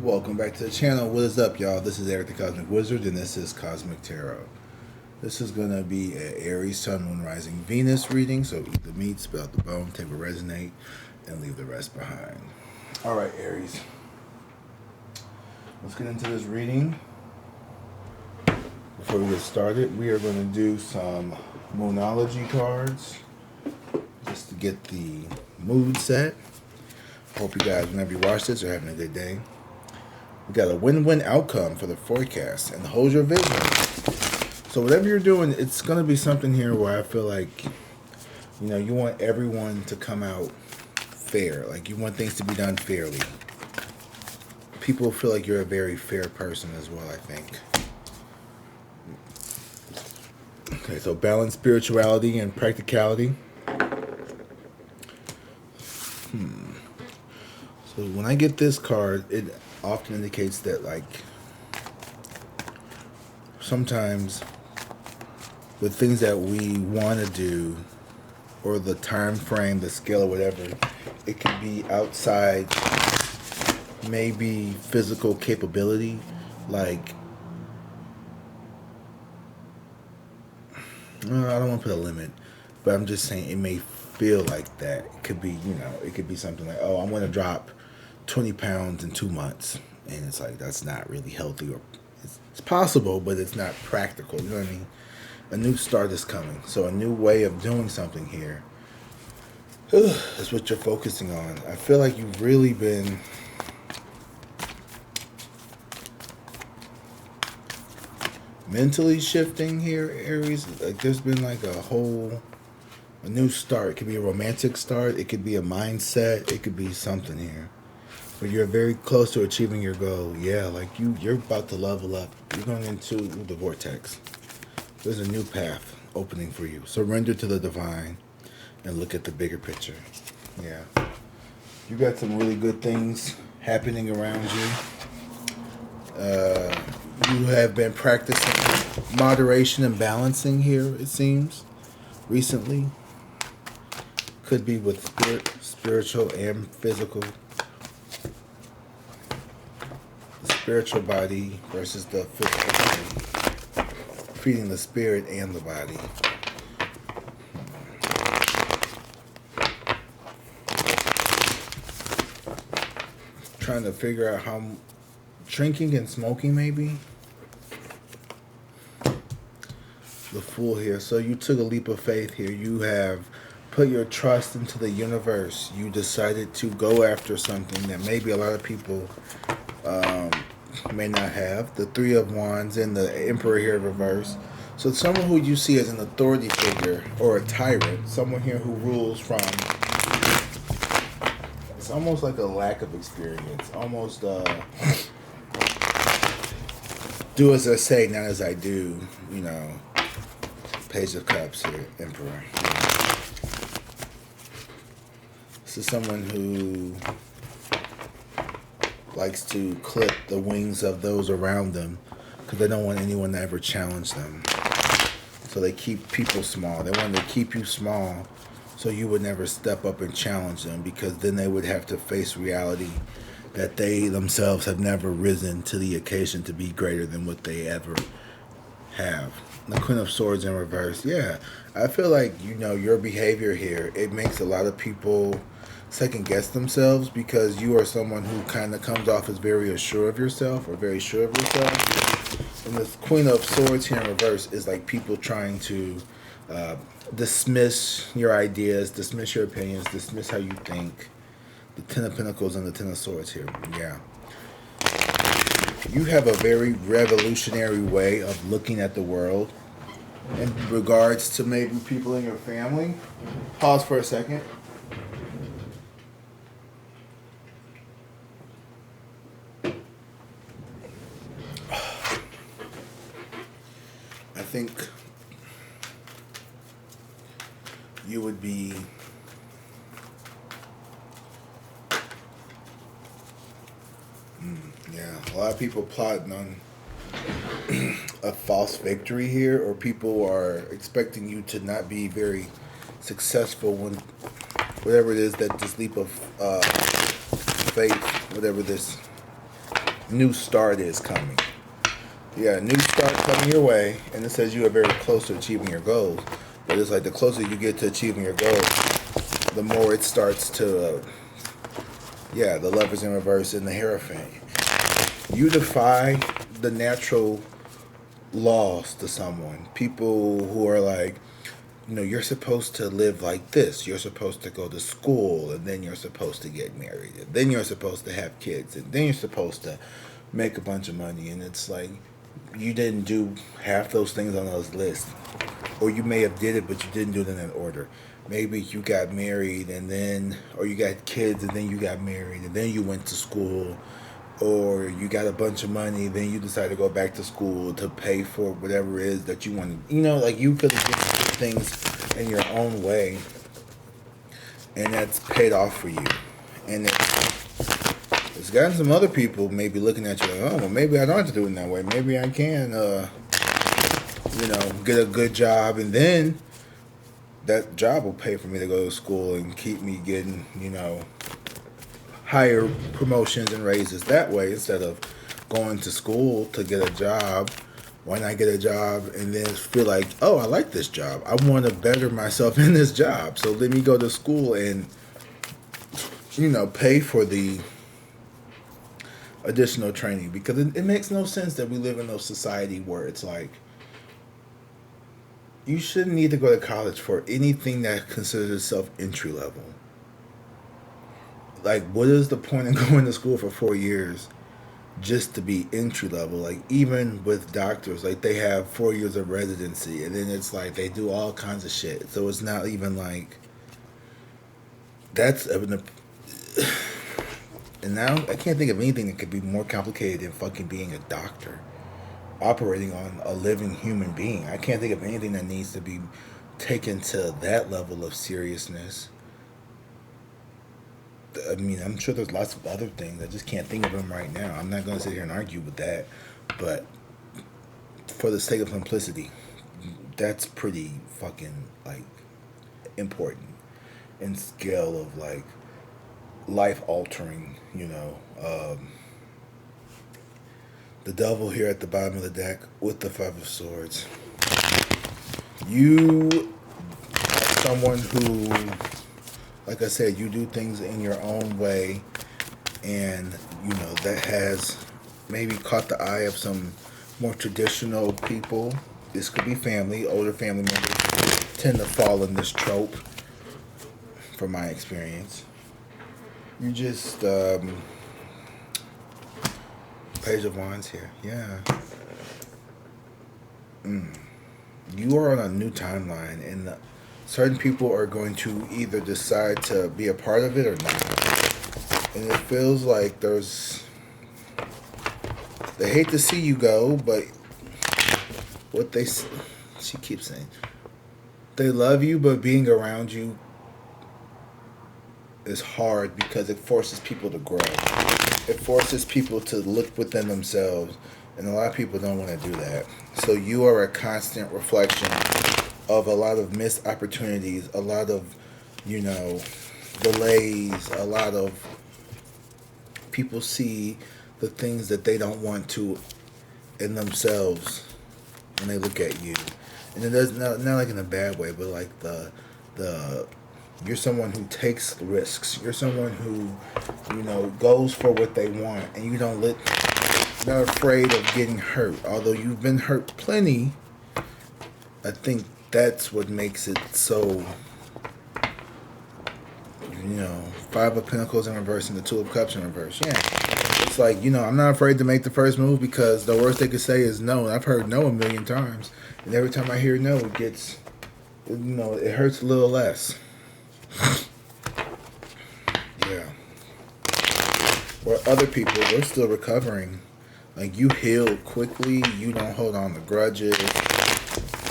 Welcome back to the channel. What is up, y'all? This is Eric the Cosmic Wizard, and this is Cosmic Tarot. This is going to be an Aries, Sun, Moon, Rising, Venus reading, so eat the meat, spit out the bone, take what resonate, and leave the rest behind. Alright, Aries. Let's get into this reading. Before we get started, we are going to do some Moonology cards, just to get the mood set. Hope you guys, whenever you watch this, are having a good day. We got a win-win outcome for the forecast, and hold your vision. So whatever you're doing, it's going to be something here where I feel like, you know, you want everyone to come out fair. Like, you want things to be done fairly. People feel like you're a very fair person as well, I think. Okay, so balance spirituality and practicality. So when I get this card, it often indicates that, like, sometimes with things that we want to do, or the time frame, the scale, or whatever, it can be outside maybe physical capability. Like, I don't want to put a limit, but I'm just saying it may feel like that. It could be, you know, it could be something like, oh, I'm going to drop 20 pounds in 2 months. And it's like, that's not really healthy, or it's possible, but it's not practical. You know what I mean? A new start is coming. So a new way of doing something here is what you're focusing on. I feel like you've really been mentally shifting here, Aries. Like, there's been like a new start. It could be a romantic start. It could be a mindset. It could be something here. But you're very close to achieving your goal. Yeah, like you're about to level up. You're going into the vortex. There's a new path opening for you. Surrender to the divine and look at the bigger picture. Yeah. You got some really good things happening around you. You have been practicing moderation and balancing here, it seems, recently. Could be with spiritual and physical. Spiritual body versus the physical body, feeding the spirit and the body. Trying to figure out how drinking and smoking, maybe. The Fool here. So you took a leap of faith here. You have put your trust into the universe. You decided to go after something that maybe a lot of people may not have. The Three of Wands and the Emperor here reverse. So someone who you see as an authority figure or a tyrant, someone here who rules from, it's almost like a lack of experience, almost do as I say, not as I do, you know. Page of Cups here, Emperor. This is someone who likes to clip the wings of those around them because they don't want anyone to ever challenge them. So they keep people small. They want to keep you small so you would never step up and challenge them, because then they would have to face reality that they themselves have never risen to the occasion to be greater than what they ever have. The Queen of Swords in reverse. Yeah, I feel like, you know, your behavior here, it makes a lot of people second guess themselves, because you are someone who kind of comes off as very assured of yourself, or very sure of yourself. And this Queen of Swords here in reverse is like people trying to dismiss your ideas, dismiss your opinions, dismiss how you think. The Ten of Pentacles and the Ten of Swords here. Yeah. You have a very revolutionary way of looking at the world in regards to maybe people in your family. Pause for a second. I think you would be a lot of people plotting on a false victory here, or people are expecting you to not be very successful when whatever it is that this leap of faith, whatever this new start is coming. Yeah, new start coming your way, and it says you are very close to achieving your goals. But it's like the closer you get to achieving your goals, the more it starts to, the Lovers in reverse and the Hierophant. You defy the natural laws to someone. People who are like, you're supposed to live like this. You're supposed to go to school, and then you're supposed to get married, and then you're supposed to have kids, and then you're supposed to make a bunch of money. And it's like, you didn't do half those things on those lists. Or you may have did it, but you didn't do it in that order. Maybe you got married, and then, or you got kids, and then you got married, and then you went to school, or you got a bunch of money, then you decide to go back to school to pay for whatever it is that you want. Like you could have did things in your own way, and that's paid off for you. And it's gotten some other people maybe looking at you like, oh, well, maybe I don't have to do it that way. Maybe I can, get a good job, and then that job will pay for me to go to school and keep me getting, higher promotions and raises that way, instead of going to school to get a job. Why not get a job and then feel like, oh, I like this job. I want to better myself in this job. So let me go to school and, pay for the additional training. Because it makes no sense that we live in a society where it's like, you shouldn't need to go to college for anything that considers itself entry level. Like, what is the point of going to school for 4 years just to be entry level? Like, even with doctors, like, they have 4 years of residency, and then it's like they do all kinds of shit. So it's not even like that's and now I can't think of anything that could be more complicated than fucking being a doctor, operating on a living human being. I can't think of anything that needs to be taken to that level of seriousness. I mean, I'm sure there's lots of other things. I just can't think of them right now. I'm not going to sit here and argue with that. But for the sake of simplicity, that's pretty fucking, like, important in scale of, like, life-altering, the devil here at the bottom of the deck with the Five of Swords. You are someone who, like I said, you do things in your own way, and that has maybe caught the eye of some more traditional people. This could be family. Older family members tend to fall in this trope, from my experience. You just Page of Wands here. Yeah. You are on a new timeline, and certain people are going to either decide to be a part of it or not. And it feels like they hate to see you go, but she keeps saying, they love you, but being around you is hard because it forces people to grow. It forces people to look within themselves, and a lot of people don't want to do that. So you are a constant reflection of a lot of missed opportunities, a lot of, delays, a lot of people see the things that they don't want to in themselves when they look at you. And it does not like in a bad way, but like the you're someone who takes risks. You're someone who, goes for what they want, and you don't not afraid of getting hurt. Although you've been hurt plenty, I think that's what makes it so, Five of Pentacles in reverse and the Two of Cups in reverse. Yeah. It's like, I'm not afraid to make the first move because the worst they could say is no. And I've heard no a million times. And every time I hear no, it gets, it hurts a little less. Yeah. Where other people, they're still recovering. Like, you heal quickly. You don't hold on to grudges.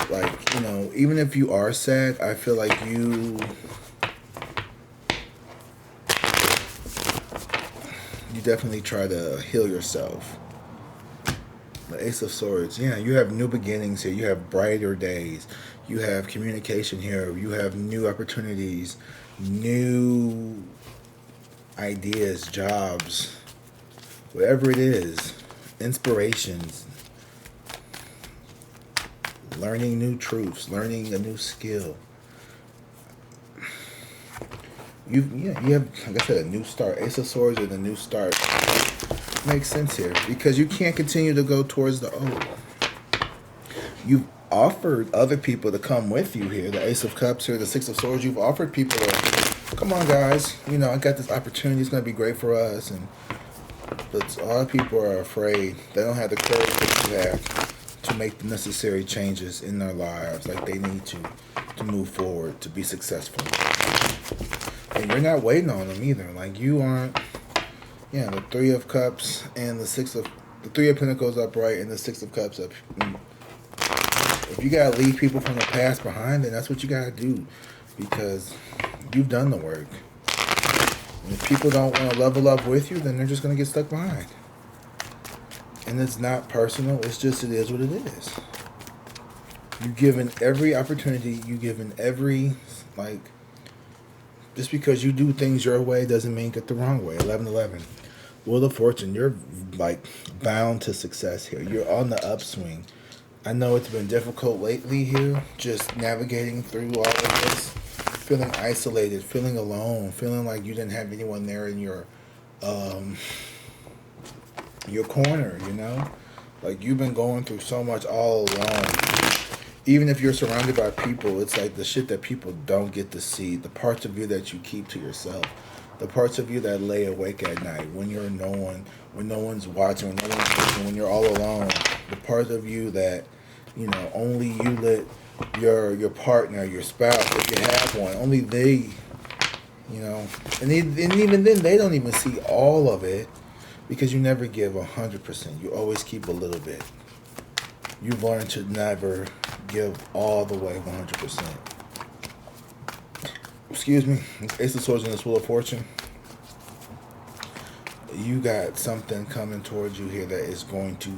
Like, even if you are sad, I feel like you definitely try to heal yourself. The Ace of Swords. Yeah, you have new beginnings here. You have brighter days. You have communication here. You have new opportunities, new ideas, jobs, whatever it is, inspirations, learning new truths, learning a new skill. You have, like I said, a new start. Ace of Swords and a new start makes sense here because you can't continue to go towards the old. You've offered other people to come with you here. The Ace of Cups here, the Six of Swords. You've offered people to, come on, guys. You know, I got this opportunity. It's going to be great for us. But a lot of people are afraid. They don't have the courage that you have to make the necessary changes in their lives like they need to move forward, to be successful. And you're not waiting on them either. Like, you aren't, the Three of Cups and the Three of Pentacles upright and the Six of Cups up. If you gotta leave people from the past behind, then that's what you gotta do, because you've done the work. And if people don't want to level up with you, then they're just gonna get stuck behind. And it's not personal. It's just, it is what it is. You've given every opportunity. You've given every, just because you do things your way doesn't mean get the wrong way. 11-11. Wheel of Fortune. You're bound to success here. You're on the upswing. I know it's been difficult lately here, just navigating through all of this, feeling isolated, feeling alone, feeling like you didn't have anyone there in your corner, Like, you've been going through so much all alone. Even if you're surrounded by people, it's like the shit that people don't get to see, the parts of you that you keep to yourself, the parts of you that lay awake at night when when no one's watching, when no one's listening, when you're all alone, the parts of you that, only you let your partner, your spouse, if you have one, only they, and even then they don't even see all of it, because you never give 100%. You always keep a little bit. You've learned to never give all the way 100%. Excuse me. Ace of Swords and this Wheel of Fortune. You got something coming towards you here that is going to...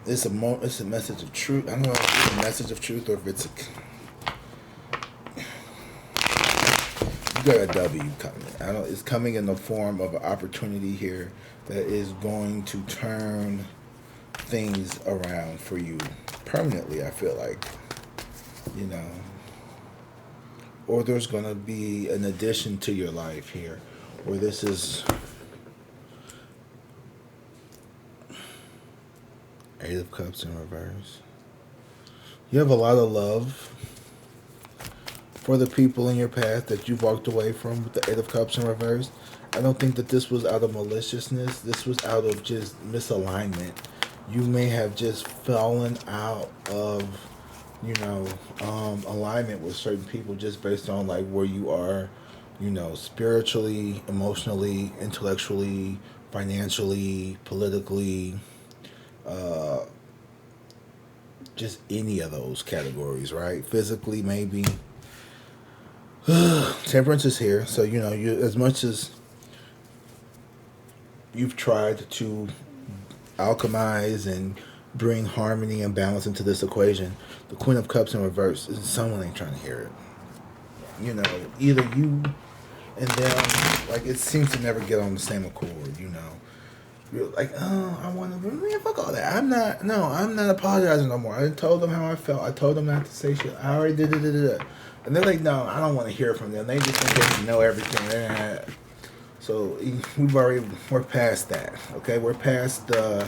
It's a message of truth. I don't know if it's a message of truth or if it's you got a W coming. It's coming in the form of an opportunity here that is going to turn things around for you permanently, I feel like. Or there's going to be an addition to your life here, where this is Eight of Cups in reverse. You have a lot of love for the people in your past that you've walked away from with the Eight of Cups in reverse. I don't think that this was out of maliciousness. This was out of just misalignment. You may have just fallen out of, alignment with certain people just based on where you are, spiritually, emotionally, intellectually, financially, politically, just any of those categories, right? Physically, maybe. Temperance is here, so you as much as you've tried to alchemize and bring harmony and balance into this equation, the Queen of Cups in reverse, someone ain't trying to hear it. Either you and them, it seems to never get on the same accord. You're like, oh, I want to, man, fuck all that. I'm not apologizing no more. I told them how I felt. I told them not to say shit. I already did it. And they're like, no, I don't want to hear from them. They just think they know everything. So we're past that, okay? We're past the,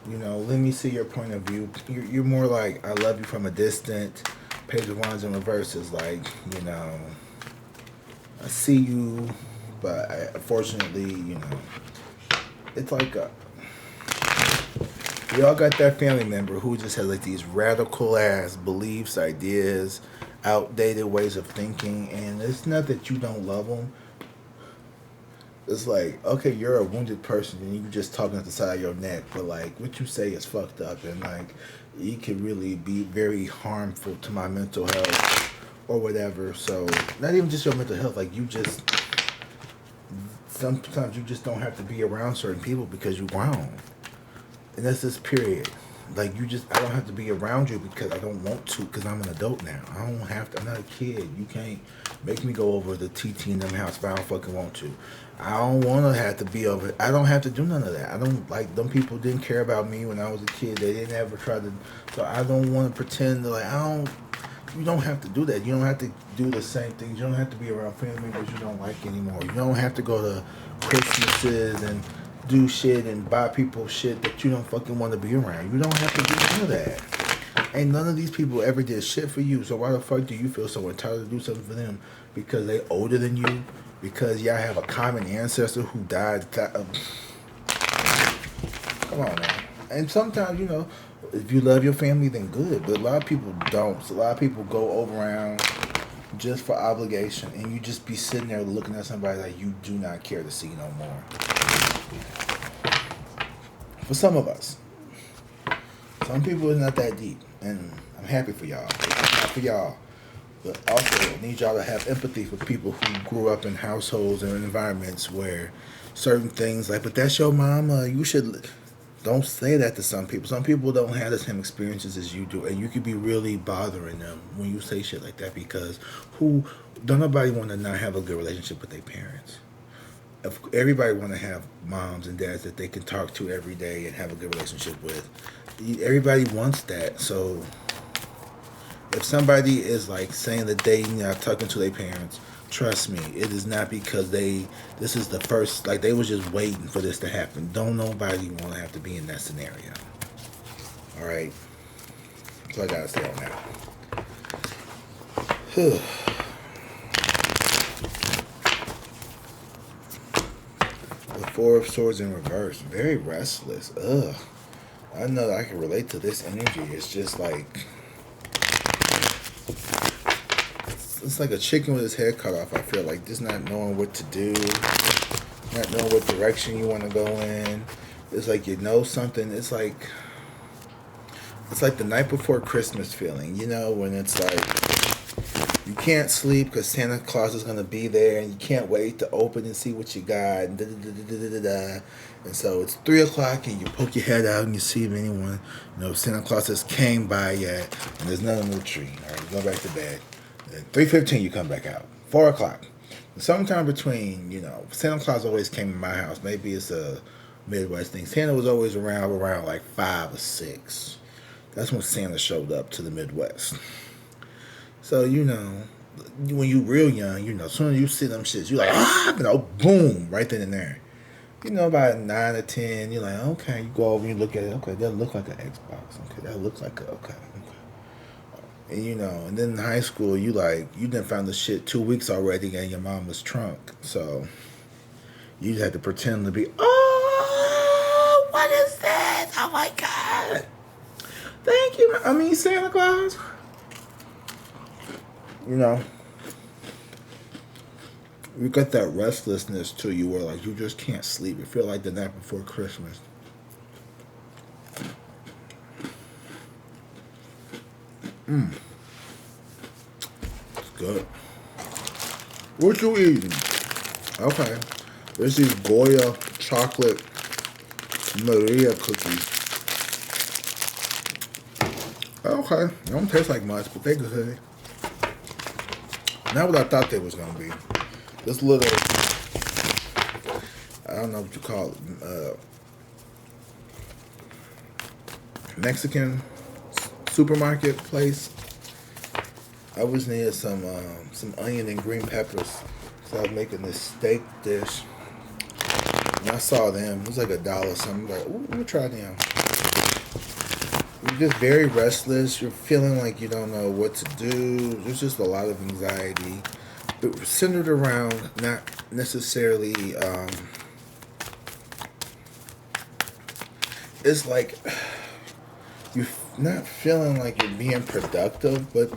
let me see your point of view. You're more like, I love you from a distant. Page of Wands in reverse is like, I see you, but unfortunately, it's like we all got that family member who just has these radical ass beliefs, ideas, outdated ways of thinking, and it's not that you don't love them. It's like, okay, you're a wounded person and you're just talking at the side of your neck, but what you say is fucked up, and it could really be very harmful to my mental health or whatever. So not even just your mental health, sometimes you just don't have to be around certain people because you're grown. And that's this period. Like, I don't have to be around you because I don't want to, because I'm an adult now. I don't have to, I'm not a kid. You can't make me go over to TT and them house if I don't fucking want to. I don't want to have to be over, I don't have to do none of that. I don't, like, them people didn't care about me when I was a kid. They didn't ever try to, so I don't want to pretend to, like, you don't have to do that. You don't have to do the same things. You don't have to be around family members you don't like anymore. You don't have to go to Christmases and do shit and buy people shit that you don't fucking want to be around. You don't have to do none of that. Ain't none of these people ever did shit for you. So why the fuck do you feel so entitled to do something for them? Because they older than you? Because y'all have a common ancestor who died? Come on, man. And sometimes, if you love your family, then good. But a lot of people don't. So a lot of people go around just for obligation, and you just be sitting there looking at somebody like you do not care to see no more. For some of us. Some people it's not that deep, and I'm happy for y'all. Not for y'all. But also, I need y'all to have empathy for people who grew up in households and environments where certain things like, but that's your mama, you should... Don't say that to some people. Some people don't have the same experiences as you do, and you could be really bothering them when you say shit like that, because don't nobody want to not have a good relationship with their parents. If everybody want to have moms and dads that they can talk to every day and have a good relationship with. Everybody wants that. So if somebody is like saying that they not talking to their parents, trust me, it is not because this is the first, like they was just waiting for this to happen. Don't nobody want to have to be in that scenario. All right. So I gotta say on that. The Four of Swords in reverse. Very restless. Ugh. I know I can relate to this energy. It's just like... It's like a chicken with his head cut off. I feel like just not knowing what to do, not knowing what direction you want to go in. It's like you know something. It's like the night before Christmas feeling, when it's like you can't sleep because Santa Claus is gonna be there, and you can't wait to open and see what you got. And and so it's 3:00, and you poke your head out and you see if anyone, Santa Claus has came by yet, and there's none on the tree. All right, you go back to bed. At 3:15, you come back out. 4:00. Sometime between, Santa Claus always came in my house. Maybe it's a Midwest thing. Santa was always around like 5 or 6. That's when Santa showed up to the Midwest. So, when you real young, as soon as you see them shits, you're like, boom, right then and there. About 9 or 10, you're like, okay, you go over and you look at it. Okay, that look like an Xbox. Okay, that looks like okay. And, and then in high school, you done found the shit 2 weeks already in your mama's trunk. So you had to pretend to be, oh, what is this? Oh my God. Thank you. Santa Claus. You got that restlessness to you where you just can't sleep. You feel like the night before Christmas. It's good. What you eating? Okay. There's these Goya chocolate Maria cookies. Okay. They don't taste like much, but they good. Not what I thought they was going to be. This little, I don't know what you call it, Mexican supermarket place. I was near some onion and green peppers, so I was making this steak dish, and I saw them. It was like $1 something. I'm like, ooh, let me try them. You're just very restless. You're feeling like you don't know what to do. There's just a lot of anxiety, but centered around not necessarily. It's like you're not feeling like you're being productive, but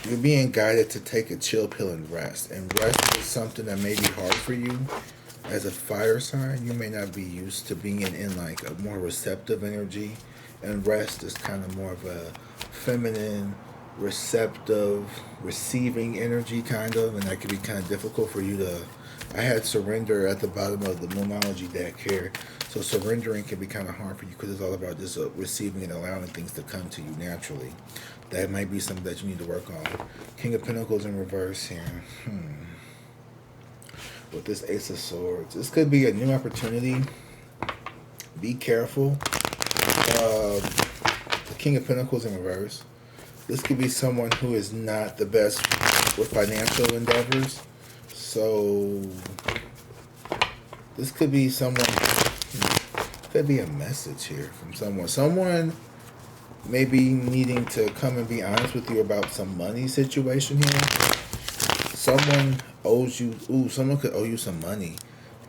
you're being guided to take a chill pill and rest. And rest is something that may be hard for you. As a fire sign, you may not be used to being in like a more receptive energy. And rest is kind of more of a feminine, receptive, receiving energy kind of. And that can be kind of difficult for you to I had surrender at the bottom of the Moonology deck here. So surrendering can be kind of hard for you because it's all about just receiving and allowing things to come to you naturally. That might be something that you need to work on. King of Pentacles in reverse here. With this Ace of Swords. This could be a new opportunity. Be careful. The King of Pentacles in reverse. This could be someone who is not the best with financial endeavors. So this could be someone, could be a message here from someone. Someone may be needing to come and be honest with you about some money situation here. Someone owes you, someone could owe you some money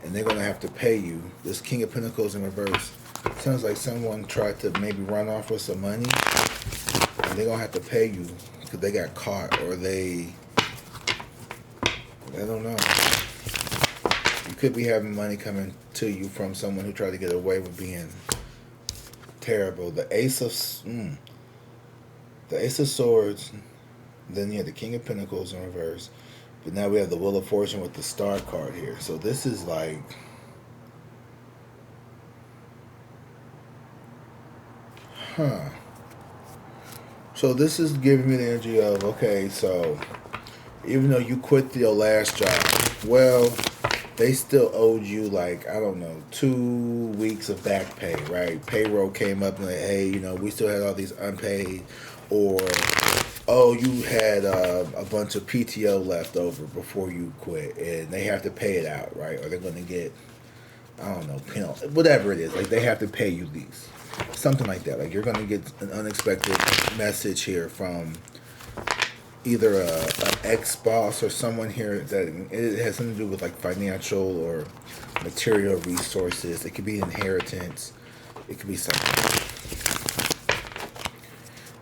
and they're going to have to pay you. This King of Pentacles in reverse. Sounds like someone tried to maybe run off with some money and they're going to have to pay you because they got caught or I don't know. You could be having money coming to you from someone who tried to get away with being terrible. The Ace of Swords. Then you have the King of Pentacles in reverse. But now we have the Wheel of Fortune with the Star card here. So this is like, So this is giving me the energy of, okay, so even though you quit your last job, well, they still owed you like, I don't know, 2 weeks of back pay, right? Payroll came up and like, hey, we still had all these unpaid, or, oh, you had a bunch of PTO left over before you quit and they have to pay it out, right? Or they're going to get, I don't know, whatever it is. Like they have to pay you these. Something like that. Like you're going to get an unexpected message here from either an ex-boss or someone here that it has something to do with like financial or material resources. It could be inheritance. It could be something.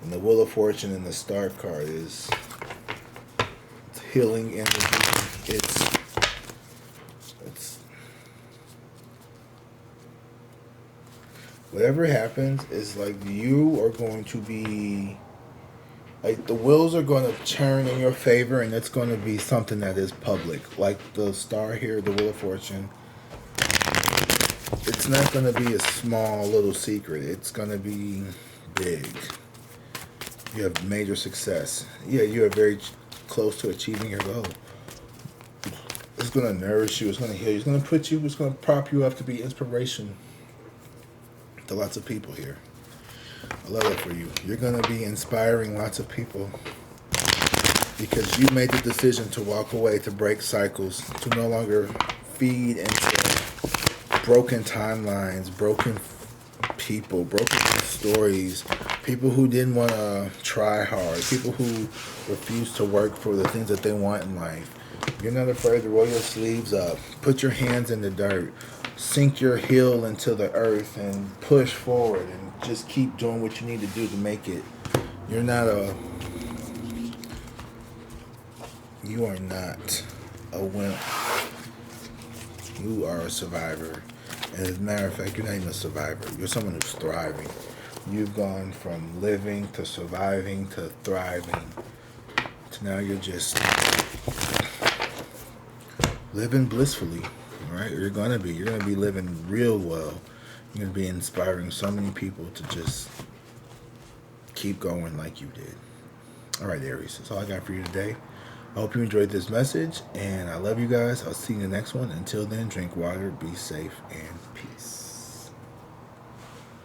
And the Wheel of Fortune and the Star card is healing energy. It's whatever happens is like you are going to be like the wheels are going to turn in your favor, and it's going to be something that is public. Like the Star here, the Wheel of Fortune. It's not going to be a small little secret. It's going to be big. You have major success. Yeah, you are very close to achieving your goal. It's going to nourish you. It's going to heal you. It's going to put you. It's going to prop you up to be inspiration to lots of people here. I love it for you. You're going to be inspiring lots of people because you made the decision to walk away, to break cycles, to no longer feed into broken timelines, broken people, broken stories, people who didn't want to try hard, people who refuse to work for the things that they want in life. You're not afraid to roll your sleeves up, put your hands in the dirt, sink your heel into the earth and push forward and just keep doing what you need to do to make it. You are not a wimp. You are a survivor. And as a matter of fact, you're not even a survivor. You're someone who's thriving. You've gone from living to surviving to thriving to now you're just living blissfully. Right? You're gonna be living real well. You're gonna be inspiring so many people to just keep going like you did. All right, Aries, that's all I got for you today. I hope you enjoyed this message, and I love you guys. I'll see you in the next one. Until then, drink water, be safe, and peace.